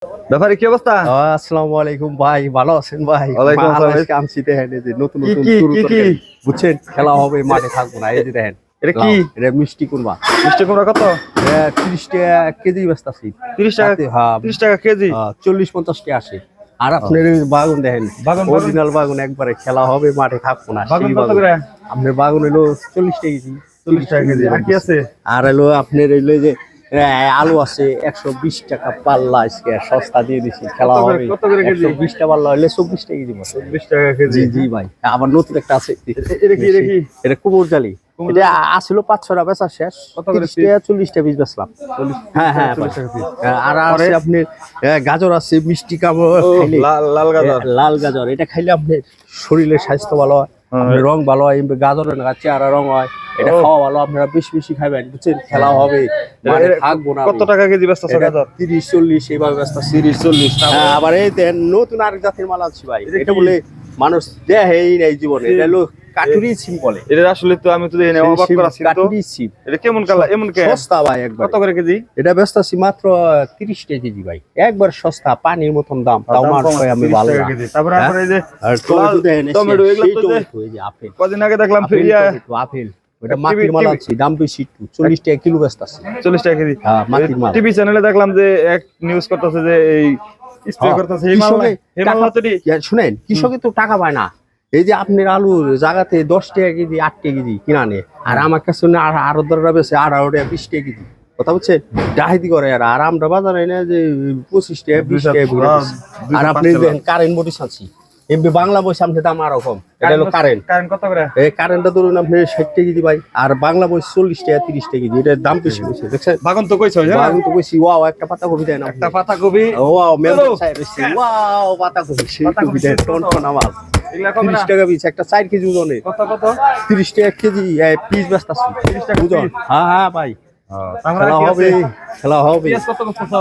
ব্যাপারে কি অবস্থা? আসসালামু আলাইকুম ভাই, ভালো আছেন ভাই? ওয়ালাইকুম আসসালাম। আজকে আমি দেখেন এই যে নতুন নতুন কি শুরু কি কি তরকারি, বুঝছেন? খেলা হবে, মাঠে থাকবো না। এই যে দেখেন এটা কি? এটা মিষ্টি কুরমা। মিষ্টি কুমড়া কত? 30 টাকা কেজি বেচতাছি। 30 টাকা? হ্যাঁ, 30 টাকা কেজি? 40-50 টাকা আসে। আর আপনার এই বাগুন দেখেন, বাগুন অরিজিনাল বাগুন, একবারে খেলা হবে, মাঠে থাকবো না। বাগুন সেই কত করে? আপনার বাগুন হলো 40 টাকা কেজি। 40 টাকা কেজি। আর কি আছে? আর হলো আপনার হইলো যে আলু আছে 120 টাকা পাল্লা। আজকে সস্তা দিয়ে দিছি, খেলা কত করে- হবে। কত করে কেজি? 120 টাকা পাল্লা হইলে 24 টাকা কেজি বসে। 20 টাকা কেজি। জি জি ভাই, আবার নতুন একটা আছে। এটা কি? এটা কি? এটা কুমোর জালি। এটা আসল 5-6টা বেচা শেষ। কত করে 30 টাকা 40 টাকা পিস বেচলাম। হ্যাঁ হ্যাঁ 40 টাকা পিস। আর আছে আপনার গাজর আছে, মিষ্টি কামড় খাইলে লাল গাজর। লাল গাজর, এটা খাইলে আপনার শরীরের স্বাস্থ্য ভালো হয়, আপনার রং ভালো হয়, গাজরের চেহারা রং হয়, এটা খাওয়া ভালো। আপনারা বেশি বেশি খাবেন, বুঝছেন? খেলা হবে, মাঠে থাকবো না। কত টাকা কেজি বেচতেছ গাজর? 30-40 এইভাবে ব্যস্ত। 30-40 টাকা। হ্যাঁ, আবার এই দেন নতুন আরেক জাতের মাল আছে ভাই। এটা এটা কি? বলে মানুষ দেখেই নাই জীবনে। এটা হলো কাটুরি সিম বলে। এটা আসলে তো আমি তো দেখি না, অবাক করা ছিল তো। কাটুরি সিম এটা কেমন কালার? এমন কে? সস্তা ভাই একবার। কত করে কেজি? এটা বেচতাছি মাত্র 30 টাকা কেজি ভাই, একবার সস্তা, পানির মতন দাম। তাও দাম মার কম আছে, আমি 30 ভালো টাকা না। কেজি। তারপরে হ্যাঁ? আপনার এই যে আর টমেটো দেখেন, টমেটো, এগুলো সেই তো যে টমেটো, এই যে আপেল, কদিন আগে দেখলাম আপেল, ইয়া টমেটো, আপেল। ওটা মাটির মাল আছে, দাম বেশি একটু, 40 টাকা কিলো বেচতাছি। 40 টাকা কেজি। হ্যাঁ, মাটির মাল। টিভি চ্যানেলে দেখলাম যে এক নিউজ করতেছে যে এই স্প্রে করতেছে এই মাল নাই, এই মাল না তো রে। শুনেন, কৃষকে তো টাকা পায় না। এই যে আপনার আলুর জায়গাতে 10 টাকা কেজি, 8 টাকা কেজি কিনা আনে, আর আমার কাছে আরো দররা বেছে 18 টাকা 20 টাকা কেজি। কথা বুঝছেন? ডাহাইতি করে। আর আমরা বাজারে না যে 25 টাকা 20 টাকা ঘুরে দিচ্ছি। আর আপনি দেখেন কারেন্ট মরিচ আনছি, এমনি বাংলা বই সামনে দাম আরো কম। এটা হলো কারেন্ট। কারেন্ট কত করে? এই কারেন্টটা ধরুন আপনি 60 টাকা কেজি ভাই, আর বাংলা বই 40 টাকা 30 টাকা কেজি। এটার দাম বেশি বেশি, দেখছেন? বাগান তো কইছো হ্যাঁ? বাগুন তো বেশি। ওয়াও, একটা পাতা কপি দেন একটা পাতা কপি। ওয়াও, মেম্বার সাইড হইছে। ওয়াও, পাতা কপি, সেই পাতা কপি কপি দেন, কত? টন আমার। এগুলা কত না? 30 টাকা পিস, একটা 4 কেজি ওজনে। কত কত? 30 টাকা কেজি পিস বেচতাছি। 30 টাকা ওজন। পিস? হ্যাঁ হ্যাঁ ভাই, আমরা খেলা কি হবে, আছে? খেলা হবে। পেঁয়াজ কত করতেছো?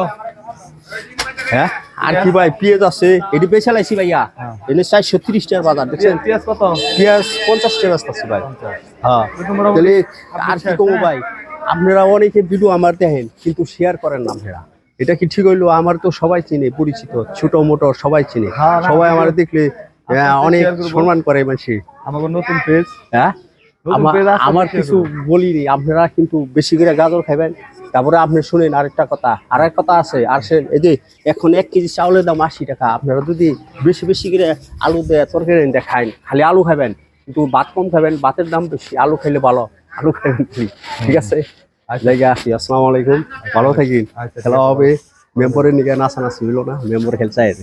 হ্যাঁ, আর কি ভাই, পেঁয়াজ আছে, এটি বেচা লাইছি ভাইয়া। এনে 430 টাকার বাজার, দেখছেন? পেঁয়াজ কত? পেঁয়াজ 50 টাকা বেচতাছি ভাই। হ্যাঁ, কিন্তু মোটামুটি তাহলে আর কি শেষ, কমো হ্যাঁ? ভাই? আপনারা অনেকে ভিডিও আমার দেখেন, কিন্তু শেয়ার করেন না আপনারা। এটা কি ঠিক হইলো? আমার তো সবাই চিনে, পরিচিত, ছোট মোটো সবাই চিনে। হ্যাঁ, না, সবাই আমার দেখলে অনেক share করবো। সম্মান করে মানুষ। আমাকে নতুন পেজ। হ্যাঁ, নতুন পেজ আছে, আমার share কিছু করবো। বলিনি, আপনারা কিন্তু বেশি করে গাজর খাবেন। তারপরে আপনি শুনেন আরেকটা কথা, আরেক কথা আছে। আর এই যে এখন 1 কেজি চাউলের দাম 80 টাকা। আপনারা যদি বেশি বেশি করে আলু দিয়ে তরকারি খান, খালি আলু খাবেন, কিন্তু ভাত কম খাবেন, ভাতের দাম বেশি, আলু খাইলে ভালো, আলু খাবেন। ঠিক আছে, জায়গা আসি। আসসালামু আলাইকুম, ভালো থাকেন। আচ্ছা, খেলা হবে, মেম্বরের নিকে নাচানাচি হইলো না, মেম্বর খেলছে।